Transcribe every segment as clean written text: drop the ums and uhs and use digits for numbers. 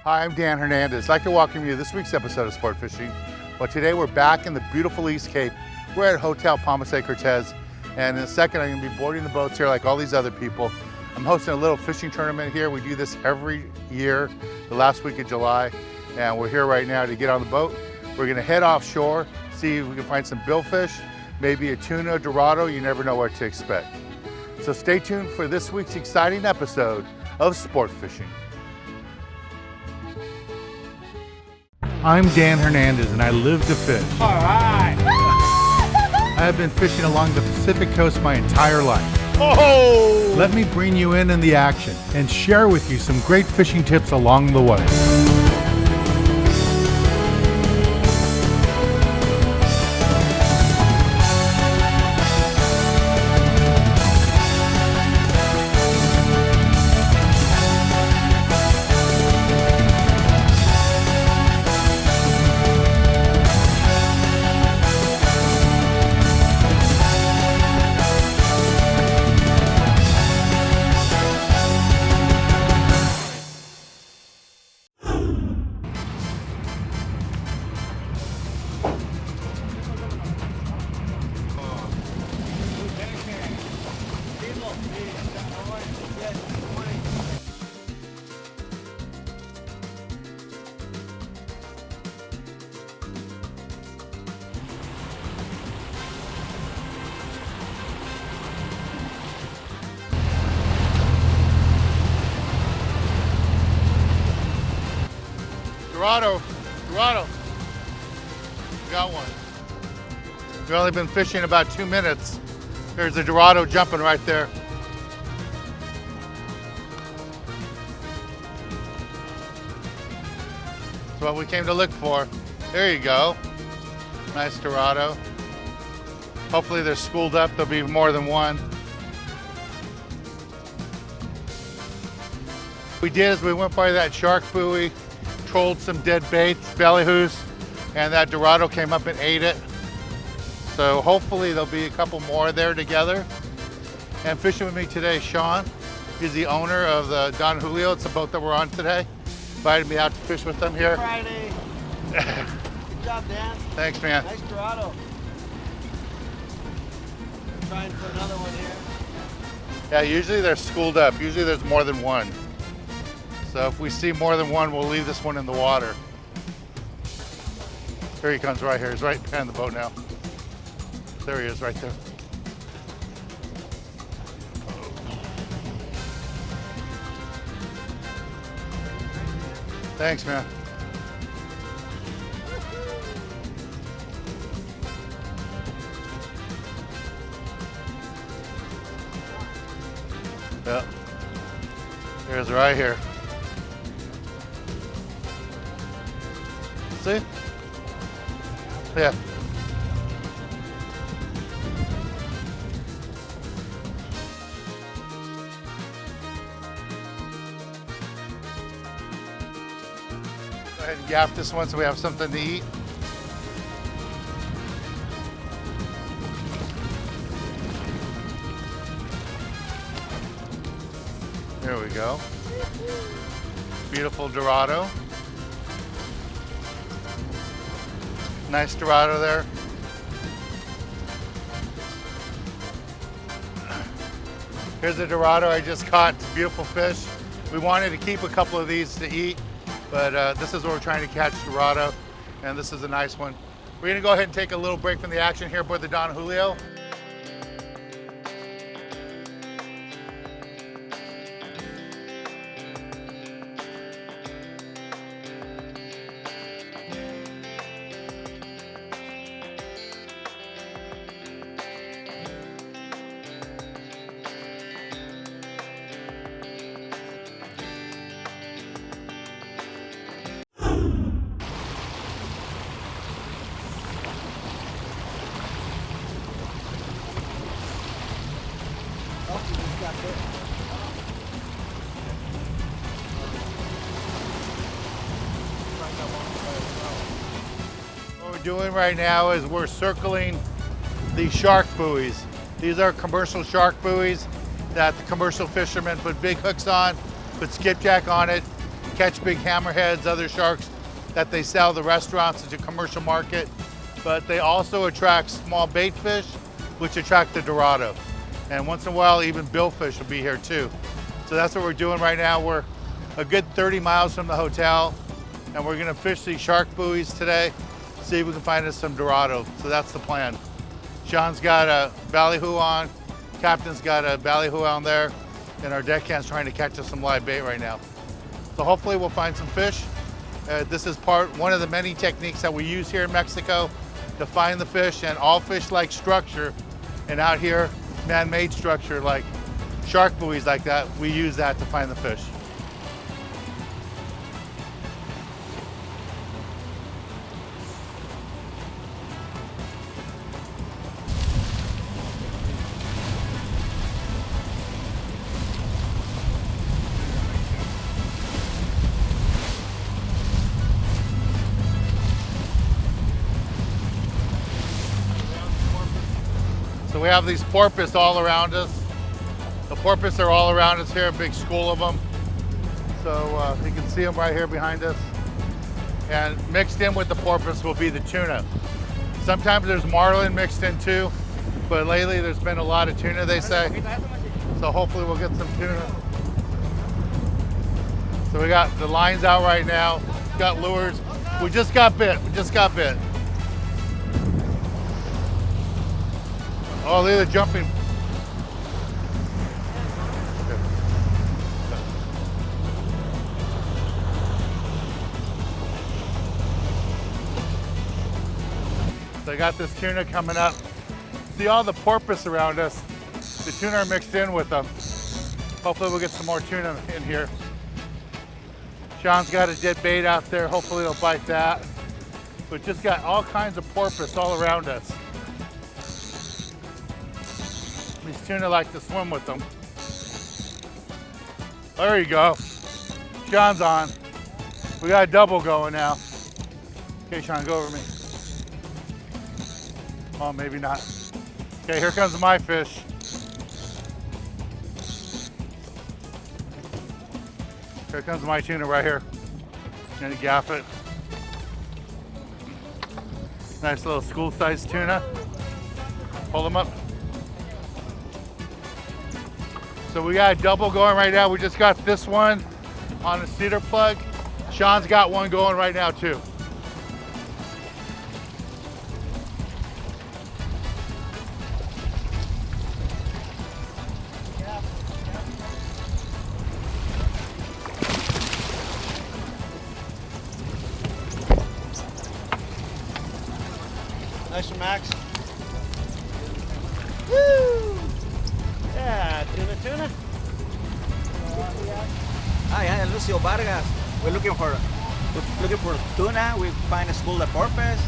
Hi, I'm Dan Hernandez. I'd like to welcome you to this week's episode of Sport Fishing. Well, today we're back in the beautiful East Cape. We're at Hotel Palma San Cortez, and in a second I'm going to be boarding the boats here like all these other people. I'm hosting a little fishing tournament here. We do this every year, the last week of July, and we're here right now to get on the boat. We're going to head offshore, see if we can find some billfish, maybe a tuna, dorado. You never know what to expect. So stay tuned for this week's exciting episode of Sport Fishing. I'm Dan Hernandez and I live to fish. All right. I have been fishing along the Pacific coast my entire life. Oh! Let me bring you in the action and share with you some great fishing tips along the way. Dorado, got one. We've only been fishing about 2 minutes. There's a Dorado jumping right there. That's what we came to look for. There you go. Nice Dorado. Hopefully they're schooled up. There'll be more than one. What we did is we went by that shark buoy, trolled some dead baits, ballyhoos, and that Dorado came up and ate it. So hopefully there'll be a couple more there together. And fishing with me today, Sean. He's the owner of the Don Julio. It's the boat that we're on today. Invited me out to fish with them here. Friday. Good job, Dan. Thanks, man. Nice Dorado. Trying for another one here. Yeah, usually they're schooled up. Usually there's more than one. So if we see more than one, we'll leave this one in the water. Here he comes right here. He's right behind the boat now. There he is right there. Thanks, man. Yep. There's right here. See? Yeah. Go ahead and gaff this one so we have something to eat. There we go. Beautiful Dorado. Nice Dorado there. Here's a Dorado I just caught. It's a beautiful fish. We wanted to keep a couple of these to eat, but this is where we're trying to catch Dorado, and this is a nice one. We're gonna go ahead and take a little break from the action here aboard the Don Julio. What we're doing right now is we're circling the shark buoys. These are commercial shark buoys that the commercial fishermen put big hooks on, put skipjack on it, catch big hammerheads, other sharks that they sell to restaurants into commercial market. But they also attract small bait fish, which attract the Dorado. And once in a while, even billfish will be here too. So that's what we're doing right now. We're a good 30 miles from the hotel, and we're gonna fish these shark buoys today, see if we can find us some Dorado. So that's the plan. Sean's got a ballyhoo on, Captain's got a ballyhoo on there, and our deckhand's trying to catch us some live bait right now. So hopefully we'll find some fish. This is one of the many techniques that we use here in Mexico to find the fish, and all fish like structure, and out here, man-made structure like shark buoys like that, we use that to find the fish. So we have these porpoise all around us. The porpoise are all around us here, a big school of them. So you can see them right here behind us. And mixed in with the porpoise will be the tuna. Sometimes there's marlin mixed in too, but lately there's been a lot of tuna, they say. So hopefully we'll get some tuna. So we got the lines out right now, got lures. We just got bit. Oh, look at the jumping. So I got this tuna coming up. See all the porpoise around us. The tuna are mixed in with them. Hopefully we'll get some more tuna in here. Sean's got a dead bait out there. Hopefully he'll bite that. But just got all kinds of porpoise all around us. These tuna like to swim with them. There you go. Sean's on. We got a double going now. Okay, Sean, go over me. Oh, maybe not. Okay, here comes my fish. Here comes my tuna right here. Gonna gaff it. Nice little school-sized tuna. Hold them up. So we got a double going right now. We just got this one on a cedar plug. Sean's got one going right now too. Nice one, Max. Woo! Yeah, tuna. Hi, I'm Lucio Vargas. We're looking for tuna. We find a school of porpoise.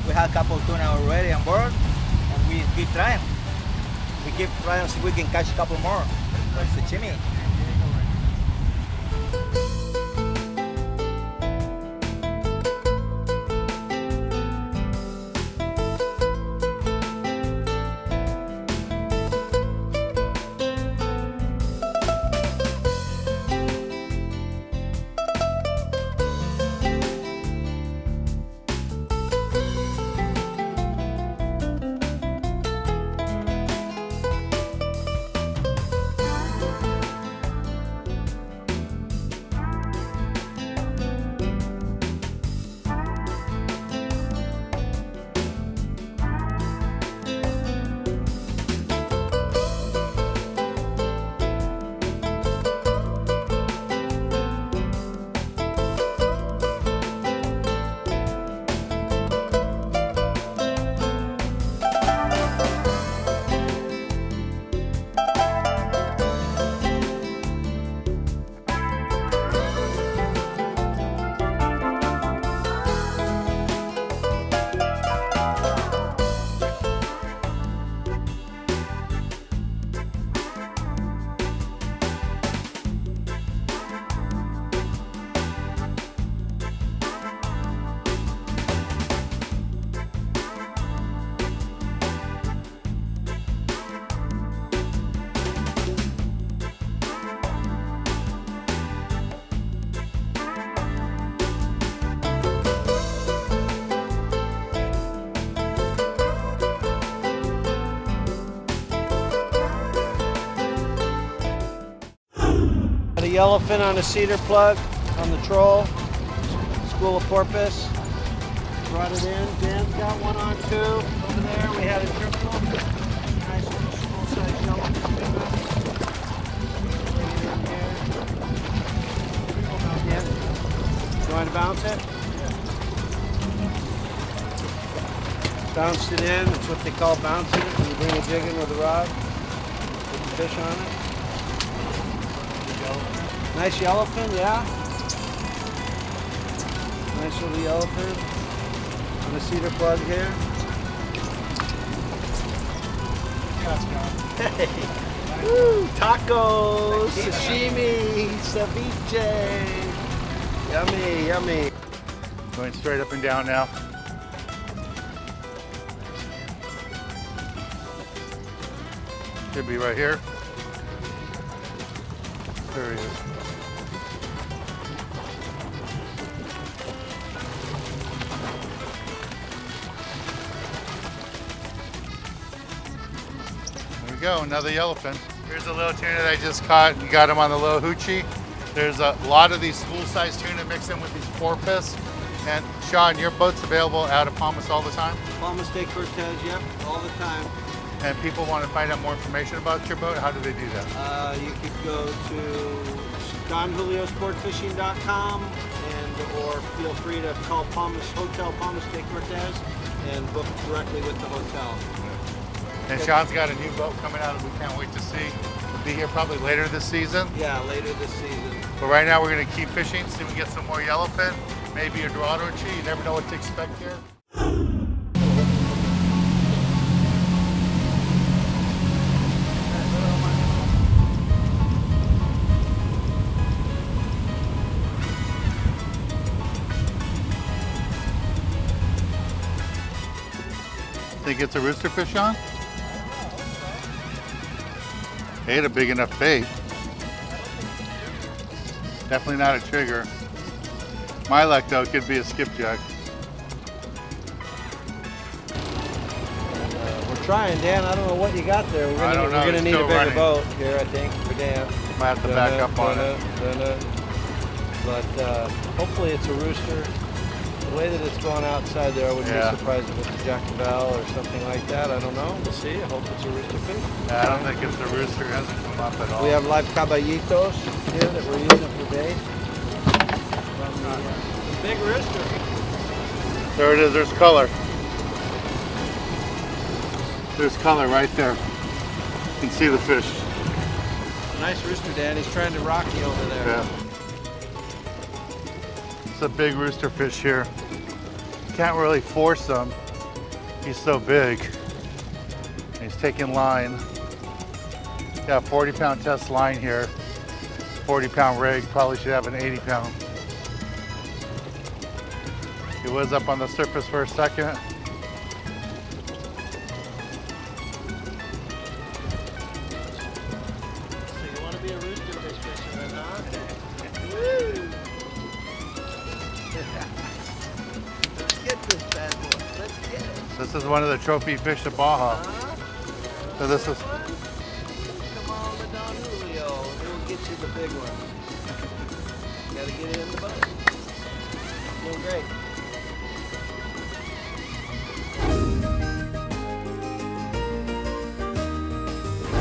We have a couple of tuna already on board, and we keep trying. We keep trying to see if we can catch a couple more. That's the chimney. yellowfin on a cedar plug on the troll. School of porpoise. Brought it in. Dan's got one on too. Over there we had a triple. Nice little full-size yellowfin. You want to bounce it? Bounced it in. It's what they call bouncing it. When you bring a jig in with a rod, put the fish on it. Nice yellowfin, yeah. Nice little yellowfin on a cedar plug here. Hey. Woo, tacos, sashimi, ceviche. Yummy, yummy. Going straight up and down now. Should be right here. There he is. There we go, another yellowfin. Here's a little tuna that I just caught. You got him on the low hoochie. There's a lot of these full-size tuna mixed in with these porpoise. And Sean, your boat's available out of Palmas all the time? Palmas de Cortez, yep, all the time. And people want to find out more information about your boat, how do they do that? You could go to sport-fishing.com or feel free to call Hotel Palmas de Cortez and book directly with the hotel. And Sean's got a new boat coming out that we can't wait to see. We'll be here probably later this season. Yeah, later this season. But right now we're going to keep fishing, see if we get some more yellowfin, maybe a dorado or two. You never know what to expect here. Think it's a roosterfish, on? Ate a big enough bait. Definitely not a trigger. My luck though, it could be a skipjack. We're trying, Dan. I don't know what you got there. We're gonna need a bigger running. boat here, I think, for Dan. Might have to back up on it. But hopefully it's a rooster. The way that it's going outside there, I wouldn't be surprised if it's a jacobel or something like that. I don't know. We'll see. I hope it's a roosterfish. Yeah, I don't think it's a rooster. It hasn't come up at all. We have live caballitos here that we're using for bait. Big rooster. There it is. There's color. There's color right there. You can see the fish. Nice rooster, Dan. He's trying to rock you over there. Yeah. It's a big rooster fish here. Can't really force him. He's so big. He's taking line. Got a 40-pound test line here. 40-pound rig. Probably should have an 80-pound. He was up on the surface for a second. So you want to be a rooster fish fisherman, huh? Woo! Let's get this bad boy. Let's get it. This is one of the trophy fish of Baja. So this is. Come on, the Don Julio. He'll get you the big one. Gotta get it in the boat. Doing great.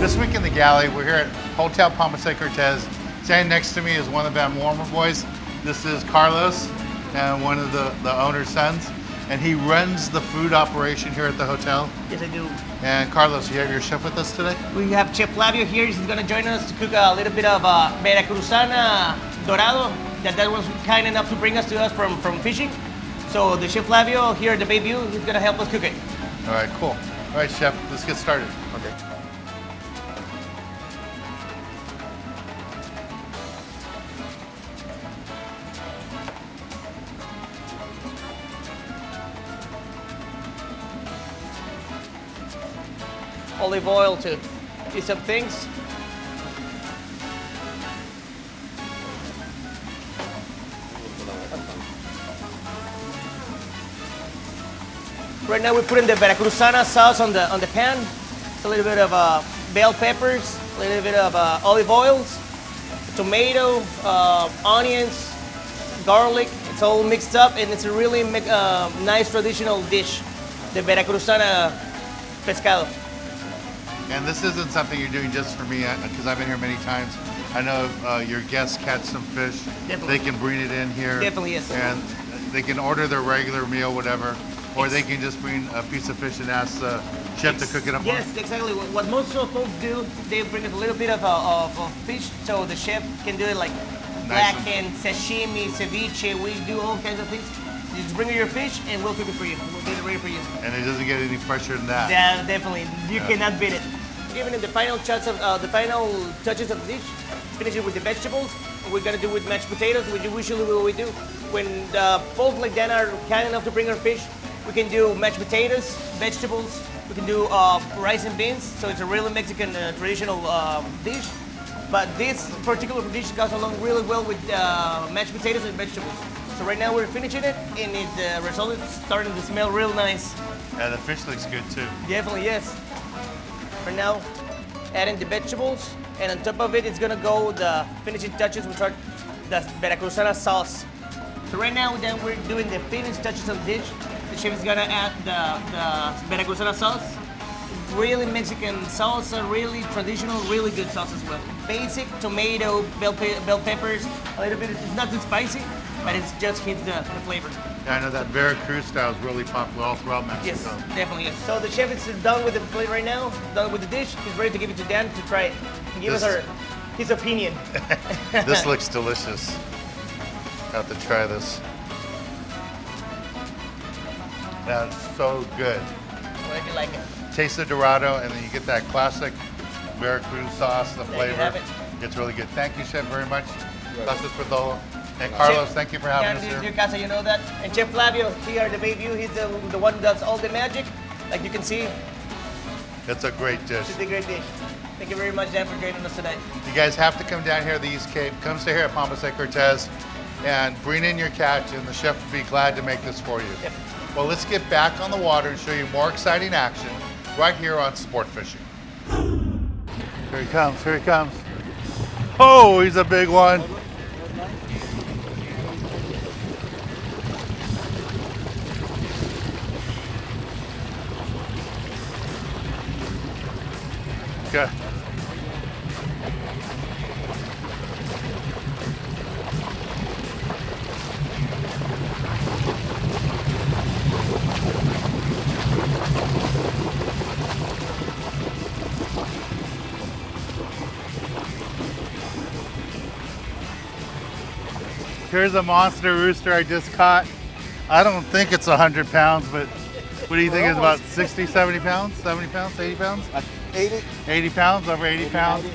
This week in the galley, we're here at Hotel Palmas de Cortez. Standing next to me is one of the Van Warmer boys. This is Carlos, and one of the owner's sons. And he runs the food operation here at the hotel. Yes, I do. And Carlos, you have your chef with us today? We have Chef Flavio here. He's going to join us to cook a little bit of Veracruzana Dorado that was kind enough to bring us to us from fishing. So the Chef Flavio here at the Bayview, he's going to help us cook it. All right, cool. All right, chef, let's get started. Okay. Olive oil to ease up things. Right now we're putting the Veracruzana sauce on the pan. It's a little bit of bell peppers, a little bit of olive oils, tomato, onions, garlic. It's all mixed up, and it's a really nice traditional dish, the Veracruzana pescado. And this isn't something you're doing just for me, because I've been here many times. I know your guests catch some fish. Definitely. They can bring it in here. Definitely, yes. And they can order their regular meal, whatever, or they can just bring a piece of fish and ask the chef to cook it up for them. Yes, exactly. What most folks do, they bring us a little bit of fish, so the chef can do it like blackened, sashimi, ceviche. We do all kinds of things. You just bring your fish, and we'll cook it for you. We'll get it ready for you. And it doesn't get any fresher than that. Yeah, definitely. You cannot beat it. Giving it the final touches of the dish. Finish it with the vegetables. We're gonna do with mashed potatoes, which usually what we do. When the folks like that are kind enough to bring our fish, we can do mashed potatoes, vegetables. We can do rice and beans. So it's a really Mexican traditional dish. But this particular dish goes along really well with mashed potatoes and vegetables. So right now we're finishing it, and the result is starting to smell real nice. Yeah, the fish looks good too. Definitely, yes. Right now, adding the vegetables, and on top of it, it's gonna go the finishing touches, which are the Veracruzana sauce. So right now, then we're doing the finished touches of the dish. The chef is gonna add the Veracruzana sauce. Really Mexican salsa, really traditional, really good sauce as well. Basic tomato, bell peppers, a little bit. It's not too spicy, but it just hits the flavor. Yeah, I know that Veracruz style is really popular all throughout Mexico. Yes, definitely. Yes. So the chef is done with the plate right now, done with the dish. He's ready to give it to Dan to try it and give us his opinion. This looks delicious. Have to try this. That's so good. What did you like it? Taste the Dorado, and then you get that classic Veracruz sauce, the There flavor. you have it. It's really good. Thank you, Chef, very much. Gracias por todo. And Carlos, thank you for having us This is here. your casa, you know that. And Chef Flavio, here, the baby, he's the one who does all the magic. Like you can see, It's a great dish. it's a great dish. Thank you very much, Dan, for joining us tonight. You guys have to come down here to the East Cape. Come stay here at Pompey Cortez and bring in your catch, and the chef will be glad to make this for you. Yep. Well, let's get back on the water and show you more exciting action right here on Sport Fishing. Here he comes, here he comes. Oh, he's a big one. Okay. Here's a monster rooster I just caught. I don't think it's 100 pounds, but what do you think is about 60, 70 pounds? 70 pounds, 80 pounds? 80. 80 pounds, over 80 pounds,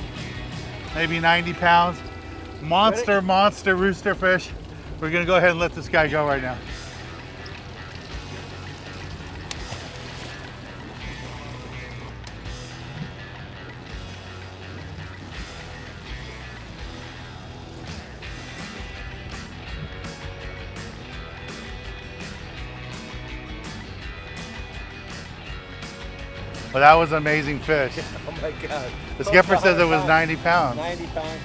maybe 90 pounds. Monster rooster fish. We're gonna go ahead and let this guy go right now. Well, that was an amazing fish. Oh my God. The skipper says it was 90 pounds. 90 pounds.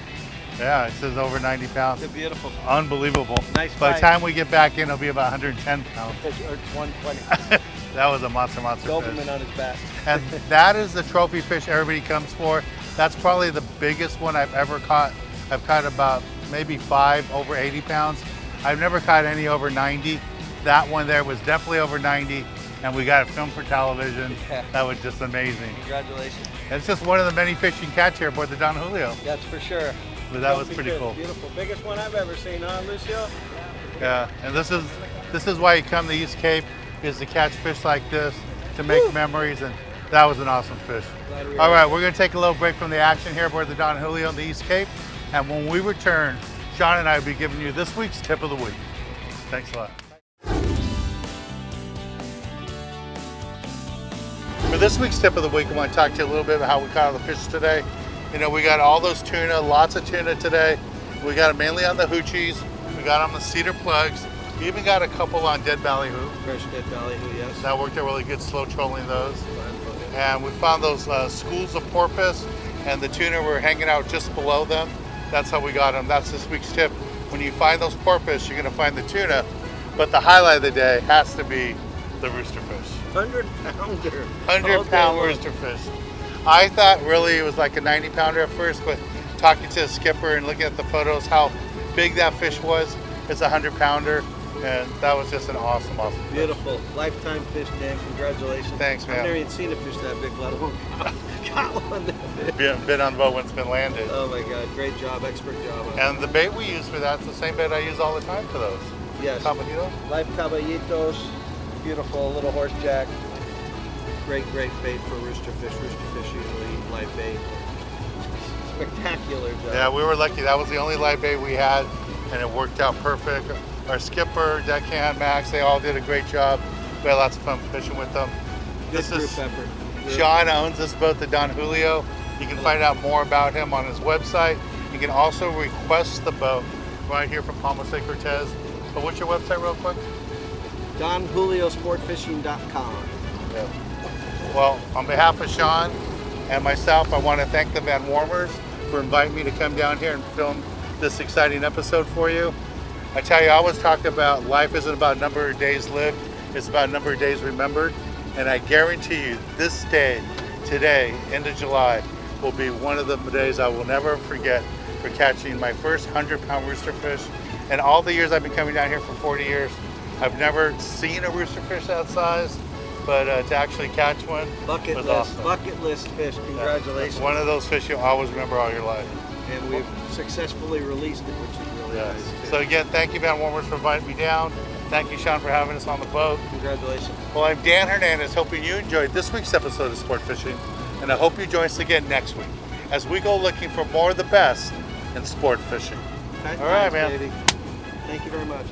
Yeah, it says over 90 pounds. It's beautiful. Unbelievable. Nice By the fight. time we get back in, it'll be about 110 pounds. It's 120. That was a monster Doberman fish. on his back. And that is the trophy fish everybody comes for. That's probably the biggest one I've ever caught. I've caught about maybe 5 over 80 pounds. I've never caught any over 90. That one there was definitely over 90, and we got it filmed for television. Yeah. That was just amazing. Congratulations. It's just one of the many fish you can catch here aboard the Don Julio. That's for sure. But that was Trophy pretty fish, cool. Beautiful. Biggest one I've ever seen, huh, Lucio? Yeah, and this is why you come to the East Cape, is to catch fish like this, to make memories, and that was an awesome fish. All right, we're gonna take a little break from the action here aboard the Don Julio in the East Cape, and when we return, Sean and I will be giving you this week's tip of the week. Thanks a lot. For this week's tip of the week, I want to talk to you a little bit about how we caught all the fish today. You know, we got all those tuna, lots of tuna today. We got it mainly on the hoochies. We got on the cedar plugs. We even got a couple on dead ballyhoo. Fresh dead ballyhoo, yes. That worked out really good, slow trolling those. And we found those schools of porpoise, and the tuna were hanging out just below them. That's how we got them. That's this week's tip. When you find those porpoise, you're gonna find the tuna, but the highlight of the day has to be the roosterfish. 100-pounder. 100-pound roosterfish. I thought really it was like a 90-pounder at first, but talking to the skipper and looking at the photos, how big that fish was, it's a 100-pounder, and that was just an awesome fish. Beautiful. Lifetime fish, Dan. Congratulations. Thanks, man. I've never even seen a fish that big, let alone got one that big. Been on the boat when it's been landed. Oh my God, great job, expert job. And the bait we use for that's the same bait I use all the time for those. Yes. Caballito? Live caballitos, beautiful little horse jack. Great bait for roosterfish. Roosterfish usually live bait. Spectacular job. Yeah, we were lucky. That was the only live bait we had, and it worked out perfect. Our skipper, deckhand, Max, they all did a great job. We had lots of fun fishing with them. Good This group is effort. Sean owns this boat, the Don Julio. You can find out more about him on his website. You can also request the boat right here from Palma de Cortez. But what's your website real quick? sport-fishing.com. Yeah. Well, on behalf of Sean and myself, I want to thank the Van Warmers for inviting me to come down here and film this exciting episode for you. I tell you, I always talk about life isn't about number of days lived, it's about number of days remembered. And I guarantee you, this day, today, end of July, will be one of the days I will never forget for catching my first 100-pound roosterfish. And all the years I've been coming down here for 40 years, I've never seen a roosterfish that size, but to actually catch one Bucket was list, awesome. bucket list fish. Congratulations. It's one of those fish you'll always remember all your life. And we've successfully released it, which is really Yes. nice. too. So again, thank you, Van Warmers, for inviting me down. Thank you, Sean, for having us on the boat. Congratulations. Well, I'm Dan Hernandez, hoping you enjoyed this week's episode of Sport Fishing, and I hope you join us again next week as we go looking for more of the best in sport fishing. Tight All right, lines, man. baby. Thank you very much.